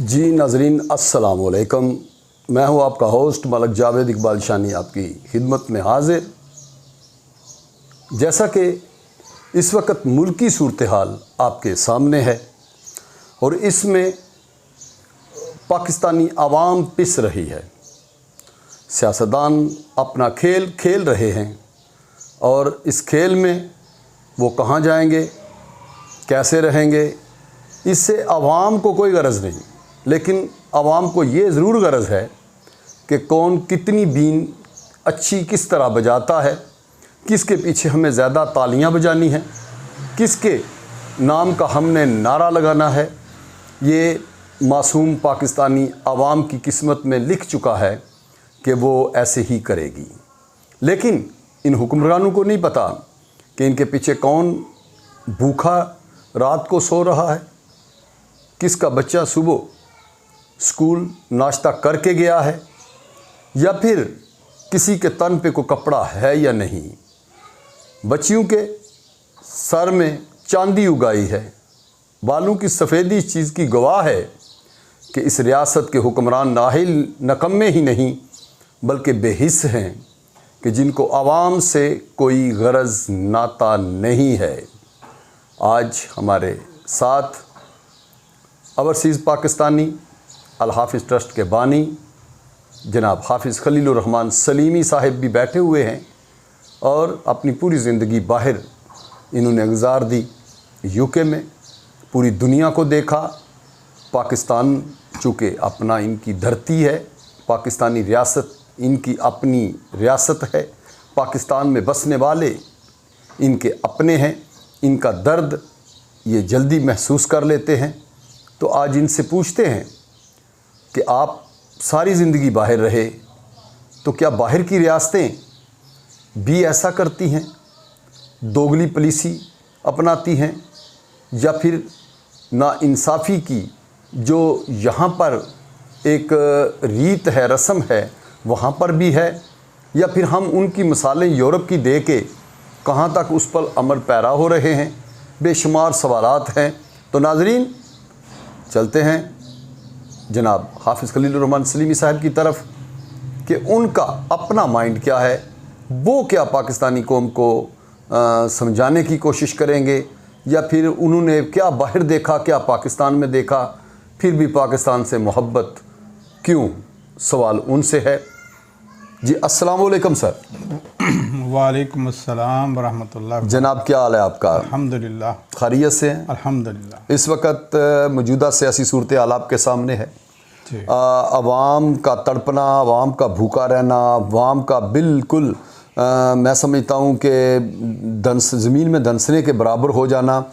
जी नाजरीन अस्सलाम वालेकुम। मैं हूं आपका होस्ट मलक जावेद इकबाल शानी आपकी खिदमत में हाजिर। जैसा कि इस वक्त मुल्की सूरत हाल आपके सामने है और इसमें पाकिस्तानी आवाम पिस रही है। सियासतदान अपना खेल खेल रहे हैं और इस खेल में वो कहाँ जाएंगे, कैसे रहेंगे, इससे आवाम को कोई गरज नहीं। लेकिन आवाम को ये ज़रूर गरज है कि कौन कितनी बीन अच्छी किस तरह बजाता है, किसके पीछे हमें ज़्यादा तालियां बजानी हैं, किसके नाम का हमने नारा लगाना है। ये मासूम पाकिस्तानी आवाम की किस्मत में लिख चुका है कि वो ऐसे ही करेगी। लेकिन इन हुक्मरानों को नहीं पता कि इनके पीछे कौन भूखा रात को सो रहा है, किसका बच्चा सुबह स्कूल नाश्ता करके गया है या फिर किसी के तन पे कोई कपड़ा है या नहीं। बच्चियों के सर में चांदी उगाई है, बालों की सफ़ेदी इस चीज़ की गवाह है कि इस रियासत के हुक्मरान नाहिल नकम्मे ही नहीं बल्कि बेहिस हैं कि जिनको आवाम से कोई गरज नाता नहीं है। आज हमारे साथ ओवरसीज़ पाकिस्तानी अल हाफिज़ ट्रस्ट के बानी जनाब हाफिज़ खलीलुर रहमान सलीमी साहिब भी बैठे हुए हैं और अपनी पूरी ज़िंदगी बाहर इन्होंने गुजार दी। यूके में पूरी दुनिया को देखा। पाकिस्तान चूँकि अपना इनकी धरती है, पाकिस्तानी रियासत इनकी अपनी रियासत है, पाकिस्तान में बसने वाले इनके अपने हैं, इनका दर्द ये जल्दी महसूस कर लेते हैं। तो आज इनसे पूछते हैं कि आप सारी ज़िंदगी बाहर रहे तो क्या बाहर की रियासतें भी ऐसा करती हैं, दोगली पॉलिसी अपनाती हैं, या फिर नाइंसाफ़ी की जो यहाँ पर एक रीत है, रस्म है, वहाँ पर भी है, या फिर हम उनकी मिसालें यूरोप की दे के कहाँ तक उस पर अमल पैरा हो रहे हैं। बेशुमार सवालात हैं। तो नाजरीन चलते हैं जनाब हाफिज़ खलीलुर रहमान सलीमी साहब की तरफ कि उनका अपना माइंड क्या है, वो क्या पाकिस्तानी कौम को समझाने की कोशिश करेंगे, या फिर उन्होंने क्या बाहर देखा, क्या पाकिस्तान में देखा, फिर भी पाकिस्तान से मोहब्बत क्यों। सवाल उनसे है। जी अस्सलाम वालेकुम सर। वालेकुम अस्सलाम वरहमतुल्लाह। जनाब क्या हाल है आपका? अल्हम्दुलिल्लाह खैरियत से हैं? अल्हम्दुलिल्लाह। इस वक्त मौजूदा सियासी सूरत हाल आपके सामने है। आवाम का तड़पना, आवाम का भूखा रहना, आवाम का बिल्कुल मैं समझता हूँ कि ज़मीन में धंसने के बराबर हो जाना।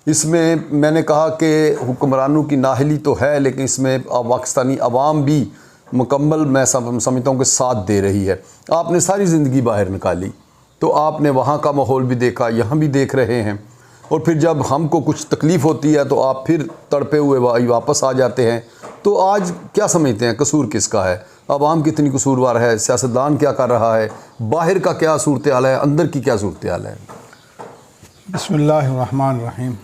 इसमें मैंने कहा कि हुक्मरानों की नाहली तो है, लेकिन इसमें पाकिस्तानी आवाम भी मुकम्मल मैं समझता हूँ कि साथ दे रही है। आपने सारी ज़िंदगी बाहर निकाली तो आपने वहाँ का माहौल भी देखा, यहाँ भी देख रहे हैं, और फिर जब हमको कुछ तकलीफ़ होती है तो आप फिर तड़पे हुए वापस आ जाते हैं। तो आज क्या समझते हैं कसूर किसका है? आवाम कितनी कसूरवार है? सियासतदान क्या कर रहा है? बाहर का क्या सूरत हाल है? अंदर की क्या सूरत हाल है? बिस्मिल्लाहिर्रहमानिर्रहीम।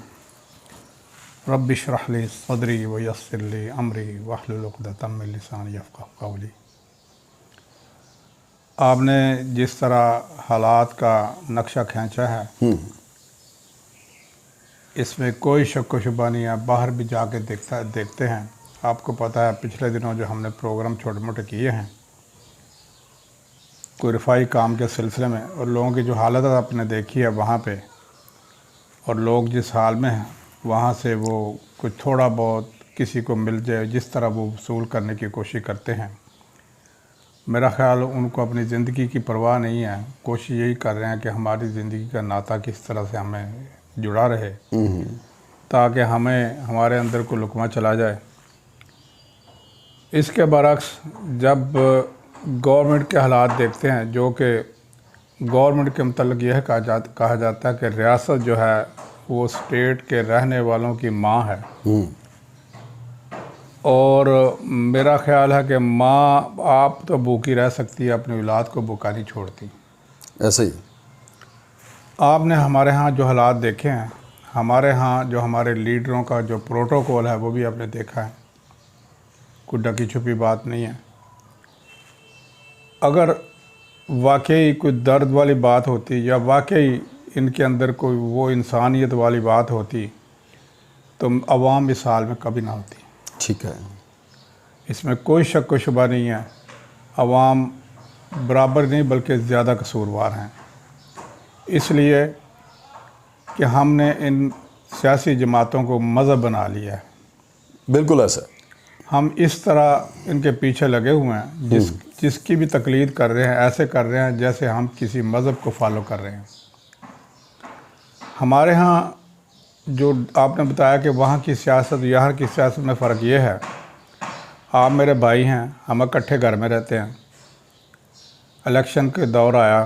रब्बि इश्रह ली सदरी व यस्सिर ली अमरी वहलुल उक़दतम मिन लिसानी यफ़क़हू क़ौली। आपने जिस तरह हालात का नक्शा खींचा है, इसमें कोई शक व शुबा नहीं है। बाहर भी जाके देखते हैं। आपको पता है पिछले दिनों जो हमने प्रोग्राम छोटे मोटे किए हैं कोई रफ़ाई काम के सिलसिले में, और लोगों की जो हालत आपने देखी है वहाँ पे, और लोग जिस हाल में हैं वहाँ से वो कुछ थोड़ा बहुत किसी को मिल जाए जिस तरह वो वसूल करने की कोशिश करते हैं। मेरा ख़्याल उनको अपनी ज़िंदगी की परवाह नहीं है। कोशिश यही कर रहे हैं कि हमारी ज़िंदगी का नाता किस तरह से हमें जुड़ा रहे ताकि हमें हमारे अंदर को लुकमा चला जाए। इसके बरक्स जब गवर्नमेंट के हालात देखते हैं, जो कि गवर्नमेंट के मतलब यह कहा जाता है कि रियासत जो है वो स्टेट के रहने वालों की माँ है, और मेरा ख्याल है कि माँ आप तो भूखी रह सकती है, अपनी औलाद को भूखा नहीं छोड़ती। ऐसे ही आपने हमारे यहाँ जो हालात देखे हैं, हमारे यहाँ जो हमारे लीडरों का जो प्रोटोकॉल है वो भी आपने देखा है। कोई ढकी छुपी बात नहीं है। अगर वाकई कोई दर्द वाली बात होती या वाकई इनके अंदर कोई वो इंसानियत वाली बात होती तो अवाम इस हाल में कभी ना होती। ठीक है। इसमें कोई शक व शुबा नहीं है। अवाम बराबर नहीं बल्कि ज़्यादा कसूरवार हैं, इसलिए कि हमने इन सियासी जमातों को मज़हब बना लिया है। बिल्कुल ऐसा। हम इस तरह इनके पीछे लगे हुए हैं, जिसकी भी तकलीद कर रहे हैं ऐसे कर रहे हैं जैसे हम किसी मज़हब को फॉलो कर रहे हैं। हमारे यहाँ जो आपने बताया कि वहाँ की सियासत यहाँ की सियासत में फ़र्क ये है, आप मेरे भाई हैं, हम इकट्ठे घर में रहते हैं। इलेक्शन के दौर आया,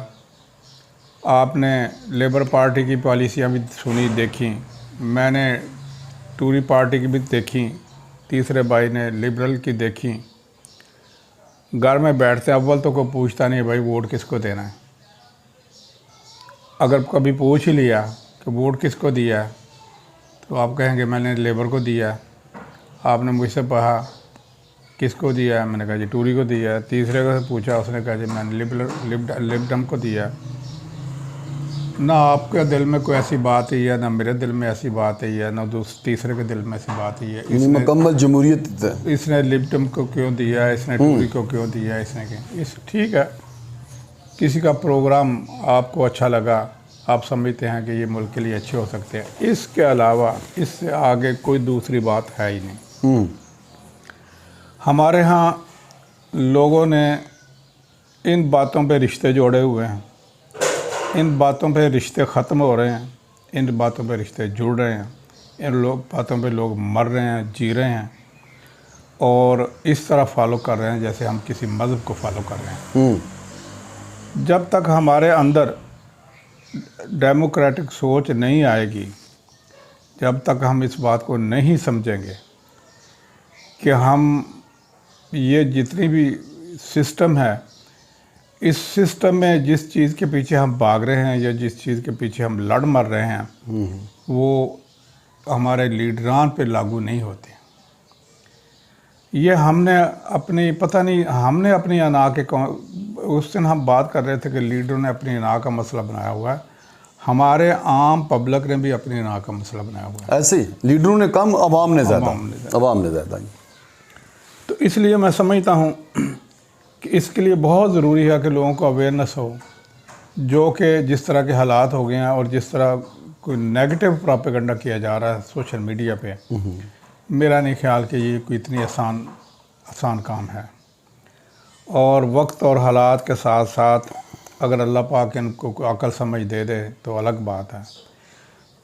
आपने लेबर पार्टी की पॉलिसियाँ भी सुनी देखी, मैंने टूरी पार्टी की भी देखी, तीसरे भाई ने लिबरल की देखी। घर में बैठते अव्वल तो कोई पूछता नहीं भाई वोट किसको देना है। अगर कभी पूछ ही लिया कि वोट किसको दिया है तो आप कहेंगे मैंने लेबर को दिया है। आपने मुझसे कहा किसको दिया है, मैंने कहा जी टूरी को दिया है। तीसरे को पूछा, उसने कहा जी मैंने लिबडम को दिया है। ना आपके दिल में कोई ऐसी बात ही है, ना मेरे दिल में ऐसी बात ही है, ना तीसरे के दिल में ऐसी बात ही है। इसने मुकम्मल जमहूरियत, इसने लिबडम को क्यों दिया है, इसने टूरी को क्यों दिया है, इसने क्यों। इस ठीक है, किसी का प्रोग्राम आपको अच्छा लगा, आप समझते हैं कि ये मुल्क के लिए अच्छे हो सकते हैं, इसके अलावा इससे आगे कोई दूसरी बात है ही नहीं। हमारे यहाँ लोगों ने इन बातों पे रिश्ते जोड़े हुए हैं, इन बातों पे रिश्ते ख़त्म हो रहे हैं, इन बातों पे रिश्ते जुड़ रहे हैं, इन बातों पे लोग मर रहे हैं, जी रहे हैं और इस तरह फॉलो कर रहे हैं जैसे हम किसी मज़हब को फॉलो कर रहे हैं। जब तक हमारे अंदर डेमोक्रेटिक सोच नहीं आएगी, जब तक हम इस बात को नहीं समझेंगे कि हम ये जितनी भी सिस्टम है, इस सिस्टम में जिस चीज़ के पीछे हम भाग रहे हैं या जिस चीज़ के पीछे हम लड़ मर रहे हैं वो हमारे लीडरान पे लागू नहीं होते। ये हमने अपनी पता नहीं हमने अपनी अना के उस दिन हम बात कर रहे थे कि लीडरों ने अपनी अना का मसला बनाया हुआ है, हमारे आम पब्लिक ने भी अपनी अना का मसला बनाया हुआ है। ऐसे ही लीडरों ने कम, अवाम ने ज़्यादा। तो इसलिए मैं समझता हूँ कि इसके लिए बहुत ज़रूरी है कि लोगों को अवेयरनेस हो, जो कि जिस तरह के हालात हो गए हैं और जिस तरह कोई नेगेटिव प्रोपेगेंडा किया जा रहा है सोशल मीडिया पे, मेरा नहीं ख्याल कि ये कोई इतनी आसान काम है। और वक्त और हालात के साथ साथ अगर अल्लाह पाक इनको कोई अकल समझ दे दे तो अलग बात है।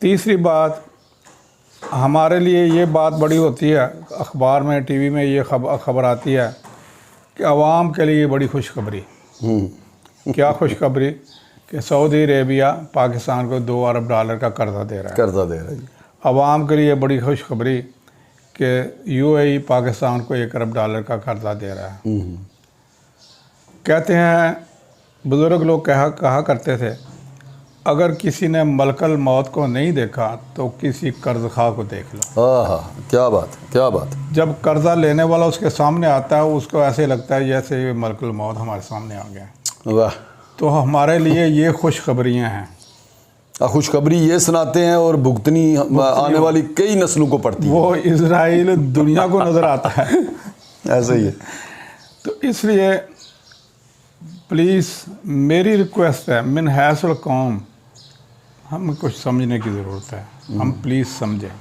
तीसरी बात, हमारे लिए ये बात बड़ी होती है, अखबार में टीवी में ये खबर आती है कि आवाम के लिए बड़ी खुशखबरी। क्या खुशखबरी कि सऊदी अरेबिया पाकिस्तान को $2 अरब का कर्जा दे रहा है। आवाम के लिए बड़ी खुशखबरी कि UAE पाकिस्तान को $1 अरब का कर्जा दे रहा है। कहते हैं, बुज़ुर्ग लोग कहा करते थे, अगर किसी ने मलकल मौत को नहीं देखा तो किसी कर्ज खा को देख लो। क्या बात, क्या बात। जब कर्जा लेने वाला उसके सामने आता है उसको ऐसे लगता है जैसे ये मलकल मौत हमारे सामने आ गया। वाह। तो हमारे लिए ये खुशखबरियाँ हैं। खुशखबरी ये सुनाते हैं और भुगतनी आने वाली कई नस्लों को पड़ती है। वो इजराइल दुनिया को नज़र आता है। ऐसा ही है। तो इसलिए प्लीज़ मेरी रिक्वेस्ट है, मिन हैसल कौम, हमें कुछ समझने की ज़रूरत है। हम प्लीज़ समझें।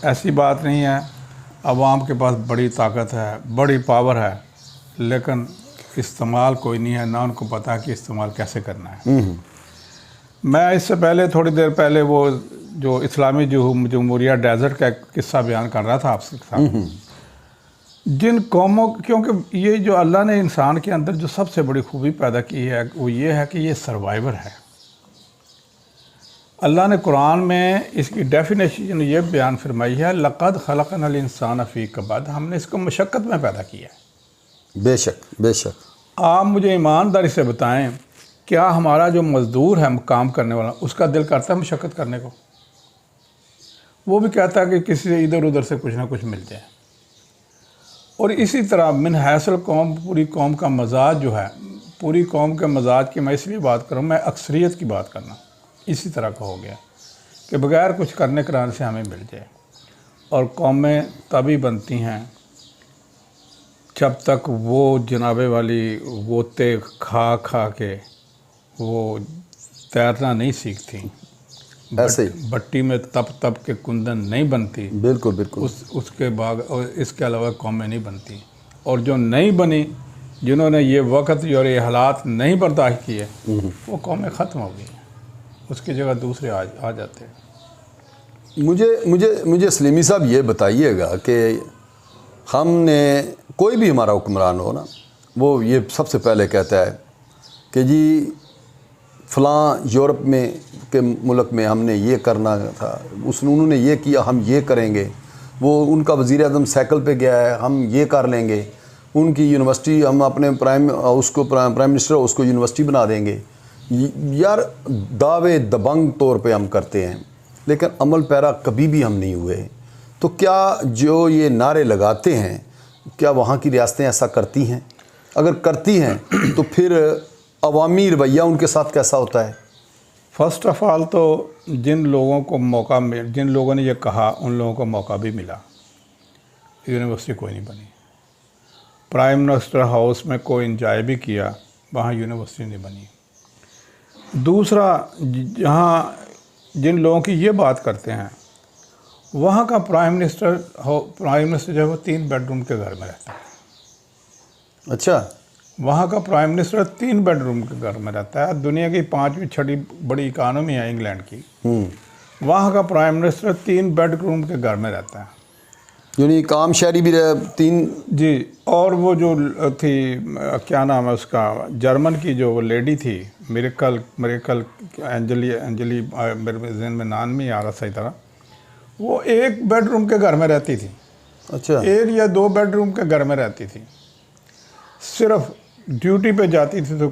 ऐसी बात नहीं है, अवाम के पास बड़ी ताकत है, बड़ी पावर है, लेकिन इस्तेमाल कोई नहीं है, ना उनको पता है कि इस्तेमाल कैसे करना है। मैं इससे पहले थोड़ी देर पहले वो जो इस्लामी जमहूरिया डेजर्ट का किस्सा बयान कर रहा था आपके साथ। जिन कौमों, क्योंकि ये जो अल्लाह ने इंसान के अंदर जो सबसे बड़ी खूबी पैदा की है वो ये है कि ये सर्वाइवर है। अल्लाह ने कुरान में इसकी डेफिनेशन ये बयान फरमाई है, लक़द खलक़नल इंसान फ़ी कबद, हमने इसको मशक्क़त में पैदा किया है। बेशक बेशक। आप मुझे ईमानदारी से बताएं, क्या हमारा जो मज़दूर है काम करने वाला, उसका दिल करता है मशक्क़त करने को? वो भी कहता है कि किसी से इधर उधर से कुछ ना कुछ मिल जाए। और इसी तरह मिन हैसल कौम, पूरी कौम का मजाज जो है, पूरी कौम के मजाज की मैं इसलिए बात करूँ, मैं अक्सरियत की बात करना इसी तरह का हो गया कि बग़ैर कुछ करने कराने से हमें मिल जाए। और कौमें तभी बनती हैं जब तक वो जनाबे वाली गोते खा खा के वो तैरना नहीं सीखती, ऐसे ही। भट्टी में तप तप के कुंदन नहीं बनती, बिल्कुल बिल्कुल। उसके बाद और इसके अलावा कौमें नहीं बनती। और जो नहीं बनी, जिन्होंने ये वक्त और ये हालात नहीं बर्दाश्त किए, वो कौमें ख़त्म हो गई, उसकी जगह दूसरे आ जाते हैं। मुझे सलीमी साहब ये बताइएगा कि हमने, कोई भी हमारा हुक्मरान हो ना, वो ये सबसे पहले कहता है कि जी फ़लाँ यूरोप में के मुल्क में हमने ये करना था, उन्होंने ये किया, हम ये करेंगे। वो उनका वज़ीर आज़म साइकिल पे गया है, हम ये कर लेंगे। उनकी यूनिवर्सिटी, हम अपने प्राइम मिनिस्टर उसको यूनिवर्सिटी बना देंगे। यार दावे दबंग तौर पे हम करते हैं, लेकिन अमल पैरा कभी भी हम नहीं हुए। तो क्या जो ये नारे लगाते हैं, क्या वहाँ की रियासतें ऐसा करती हैं? अगर करती हैं तो फिर अवामी रवैया उनके साथ कैसा होता है? फ़र्स्ट ऑफ़ ऑल तो जिन लोगों को मौका मिल, जिन लोगों ने ये कहा, उन लोगों को मौका भी मिला। यूनिवर्सिटी कोई नहीं बनी। प्राइम मिनिस्टर हाउस में कोई इंजॉय भी किया, वहाँ यूनिवर्सिटी नहीं बनी। दूसरा, जहाँ जिन लोगों की ये बात करते हैं, वहाँ का प्राइम मिनिस्टर जो है वो 3 बेडरूम के घर में रहता है। अच्छा। वहाँ का प्राइम मिनिस्टर 3 बेडरूम के घर में रहता है। दुनिया की 5वीं 6वीं बड़ी इकानमी है इंग्लैंड की, वहाँ का प्राइम मिनिस्टर 3 बेडरूम के घर में रहता है। यानी काम शहरी भी 3। जी। और वो जो थी, क्या नाम है उसका, जर्मन की जो वो लेडी थी, मिरेकल एंजली मेरे जहन में नाम नहीं आ रहा सही तरह, वो 1 बेडरूम के घर में रहती थी। अच्छा। 1 या 2 बेडरूम के घर में रहती थी। सिर्फ ड्यूटी पे जाती थी तो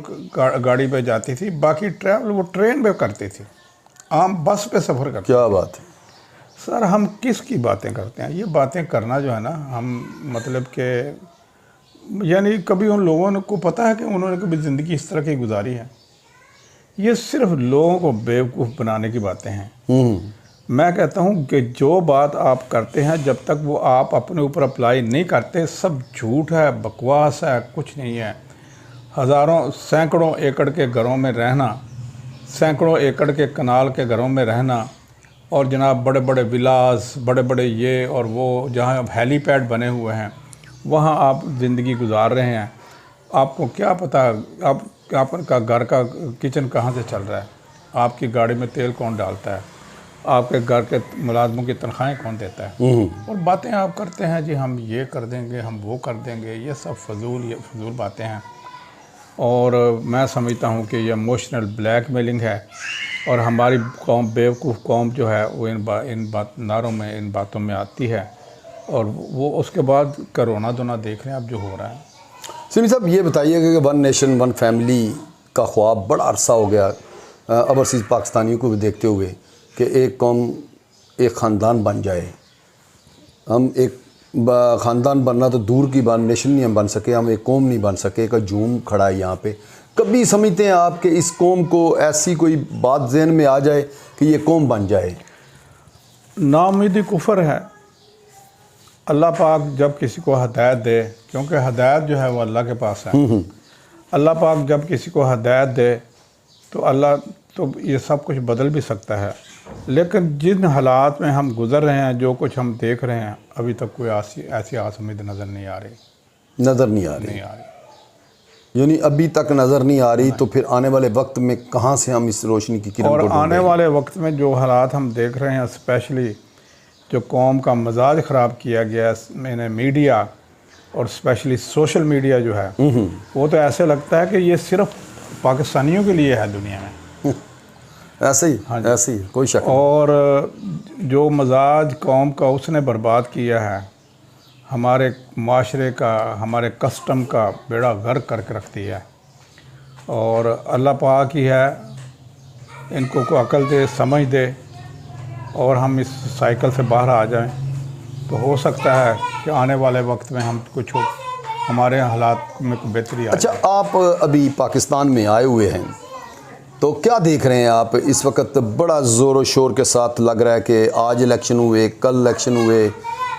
गाड़ी पे जाती थी, बाकी ट्रैवल वो ट्रेन पे करती थी, आम बस पे सफ़र करती। क्या बात है सर, हम किस की बातें करते हैं? ये बातें करना जो है ना, हम मतलब कि यानी कभी उन लोगों को पता है कि उन्होंने कभी ज़िंदगी इस तरह की गुजारी है? ये सिर्फ लोगों को बेवकूफ़ बनाने की बातें हैं। मैं कहता हूँ कि जो बात आप करते हैं, जब तक वो आप अपने ऊपर अप्लाई नहीं करते, सब झूठ है, बकवास है, कुछ नहीं है। हज़ारों सैकड़ों एकड़ के घरों में रहना, सैकड़ों एकड़ के कनाल के घरों में रहना, और जनाब बड़े बड़े विलास, बड़े बड़े ये और वो, जहाँ अब हेलीपैड बने हुए हैं, वहाँ आप ज़िंदगी गुजार रहे हैं। आपको क्या पता आपका घर का किचन कहाँ से चल रहा है, आपकी गाड़ी में तेल कौन डालता है, आपके घर के मुलाजमों की तनख्वाहें कौन देता है। और बातें आप करते हैं जी, हम ये कर देंगे, हम वो कर देंगे, ये सब फजूल बातें हैं। और मैं समझता हूँ कि ये इमोशनल ब्लैकमेलिंग है, और हमारी कौम, बेवकूफ़ कौम जो है, वो इन बातों में आती है। और वो उसके बाद करोना दोना देख रहे हैं अब जो हो रहा है। सिमी साहब, ये बताइएगा कि 1 नेशन 1 फैमिली का ख्वाब बड़ा अरसा हो गया ओवरसीज़ पाकिस्तानियों को भी देखते हुए, कि एक कौम, एक ख़ानदान बन जाए। हम एक ख़ानदान बनना तो दूर की बात, नेशन नहीं हम बन सके, हम एक कौम नहीं बन सके। का जूम खड़ा है यहाँ पे। कभी समझते हैं आप कि इस कौम को ऐसी कोई बात जहन में आ जाए कि ये कौम बन जाए? नाउम्मीदी कुफर है। अल्लाह पाक जब किसी को हदायत दे, क्योंकि हदायत जो है वो अल्लाह के पास है, अल्लाह पाक जब किसी को हदायत दे तो अल्लाह तो ये सब कुछ बदल भी सकता है। लेकिन जिन हालात में हम गुज़र रहे हैं, जो कुछ हम देख रहे हैं, अभी तक कोई ऐसी आस उम्मीद नज़र नहीं आ रही। यानी अभी तक नज़र नहीं आ रही। तो फिर आने वाले वक्त में कहाँ से हम इस रोशनी की किरण और आने वाले वक्त में जो हालात हम देख रहे हैं, स्पेशली जो कौम का मजाज ख़राब किया गया मैंने मीडिया और स्पेशली सोशल मीडिया जो है, वो तो ऐसे लगता है कि ये सिर्फ पाकिस्तानियों के लिए है दुनिया में। ऐसे ही, हाँ, ऐसे ही, कोई शक नहीं। और जो मजाज कौम का उसने बर्बाद किया है, हमारे माशरे का, हमारे कस्टम का बेड़ा गर्क करके रख दिया है। और अल्लाह पाक ही है, इनको को अकल दे, समझ दे, और हम इस साइकिल से बाहर आ जाएं, तो हो सकता है कि आने वाले वक्त में हम कुछ हमारे हालात में कुछ बेहतरी आ अच्छा, आप अभी पाकिस्तान में आए हुए हैं, तो क्या देख रहे हैं आप इस वक्त? बड़ा ज़ोर शोर के साथ लग रहा है कि आज इलेक्शन हुए, कल इलेक्शन हुए,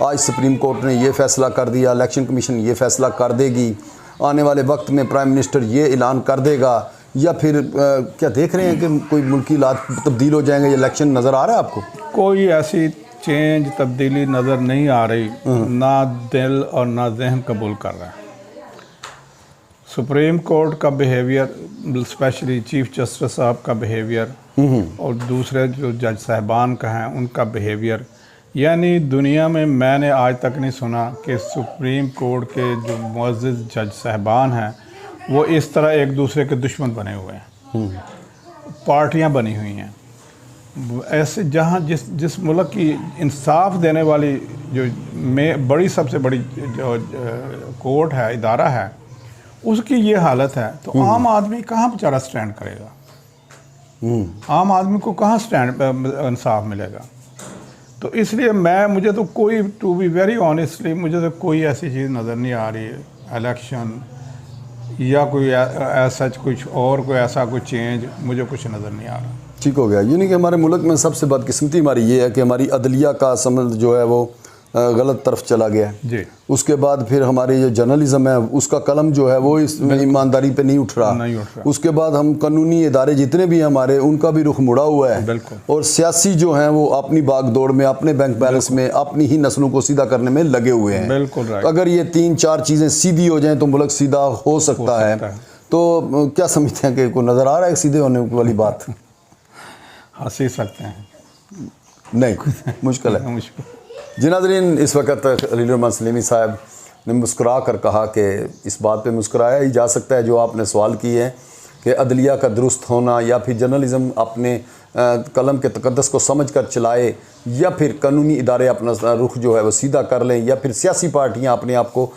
आज सुप्रीम कोर्ट ने ये फ़ैसला कर दिया, इलेक्शन कमीशन ये फ़ैसला कर देगी, आने वाले वक्त में प्राइम मिनिस्टर ये ऐलान कर देगा, या फिर क्या देख रहे हैं कि कोई मुल्की हालात तब्दील हो जाएंगे? ये इलेक्शन नज़र आ रहा है आपको? कोई ऐसी चेंज तब्दीली नज़र नहीं आ रही, ना दिल और ना जहन कबूल कर रहा है। सुप्रीम कोर्ट का बिहेवियर, स्पेशली चीफ जस्टिस साहब का बिहेवियर और दूसरे जो जज साहबान का हैं उनका बिहेवियर, यानी दुनिया में मैंने आज तक नहीं सुना कि सुप्रीम कोर्ट के जो मुअज़्ज़िज़ जज साहबान हैं वो इस तरह एक दूसरे के दुश्मन बने हुए हैं। पार्टियां बनी हुई हैं ऐसे, जहां जिस मुल्क की इंसाफ देने वाली जो बड़ी सबसे बड़ी जो कोर्ट है, इदारा है, उसकी ये हालत है, तो आम आदमी कहाँ बेचारा स्टैंड करेगा? आम आदमी को कहाँ स्टैंड इंसाफ मिलेगा? तो इसलिए मुझे तो कोई, टू बी वेरी ऑनेस्टली, मुझे तो कोई ऐसी चीज़ नज़र नहीं आ रही है, इलेक्शन या कोई ऐसा कुछ और कोई ऐसा कोई चेंज मुझे कुछ नज़र नहीं आ रहा। ठीक हो गया। यानी कि हमारे मुल्क में सबसे बदकिस्मती हमारी ये है कि हमारी अदलिया का समझ जो है वो गलत तरफ चला गया है जी। उसके बाद फिर हमारी जो जर्नलिज्म है उसका कलम जो है वो इस ईमानदारी पे नहीं उठ रहा। उसके बाद हम कानूनी इदारे जितने भी हैं हमारे, उनका भी रुख मुड़ा हुआ है, और सियासी जो हैं वो अपनी बागदौड़ में, अपने बैंक बैलेंस में, अपनी ही नस्लों को सीधा करने में लगे हुए हैं। बिल्कुल राइट। अगर ये 3-4 चीज़ें सीधी हो जाएं तो मुल्क सीधा हो सकता है। तो क्या समझते हैं कि कोई नज़र आ रहा है सीधे होने वाली बात? हंसी सकते हैं, नहीं, मुश्किल है। जी नाज़रीन, इस वक्त खलील रहमान सलीमी साहब ने मुस्कुरा कर कहा कि इस बात पे मुस्कुराया ही जा सकता है जो आपने सवाल किए हैं कि अदलिया का दुरुस्त होना, या फिर जर्नलिज़म अपने कलम के तकद्दस को समझ कर चलाए, या फिर कानूनी इदारे अपना रुख जो है वो सीधा कर लें, या फिर सियासी पार्टियां अपने आप को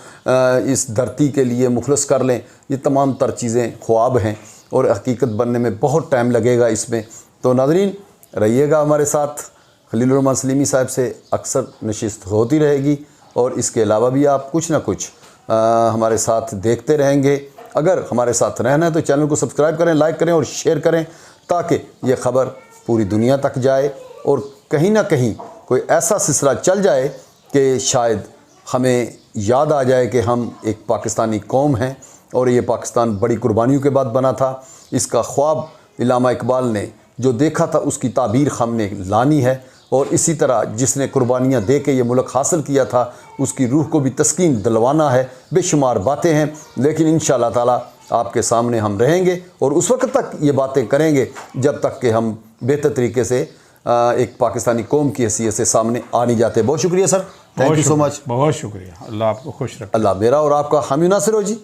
इस धरती के लिए मुखलस कर लें। ये तमाम तर चीज़ें ख्वाब हैं और हकीकत बनने में बहुत टाइम लगेगा इसमें। तो नाज़रीन, रहिएगा हमारे साथ। खलील रहमान सलीमी साहब से अक्सर नशिस्त होती रहेगी, और इसके अलावा भी आप कुछ ना कुछ हमारे साथ देखते रहेंगे। अगर हमारे साथ रहना है तो चैनल को सब्सक्राइब करें, लाइक करें और शेयर करें, ताकि ये ख़बर पूरी दुनिया तक जाए और कहीं ना कहीं कोई ऐसा सिलसिला चल जाए कि शायद हमें याद आ जाए कि हम एक पाकिस्तानी कौम हैं और ये पाकिस्तान बड़ी कुर्बानियों के बाद बना था। इसका ख्वाब इल्लामा इकबाल ने जो देखा था उसकी ताबीर हमने लानी है, और इसी तरह जिसने कुर्बानियाँ दे के ये मुल्क हासिल किया था उसकी रूह को भी तस्कीन दिलवाना है। बेशुमार बातें हैं, लेकिन इंशाअल्लाह ताला आपके सामने हम रहेंगे और उस वक्त तक ये बातें करेंगे जब तक कि हम बेहतर तरीके से एक पाकिस्तानी कौम की हैसियत से सामने आ नहीं जाते। बहुत शुक्रिया sir, thank you so much. बहुत शुक्रिया। अल्लाह आपको खुश रखे। अल्लाह मेरा और आपका हामी नासिर हो जी।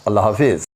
अल्लाह हाफिज़।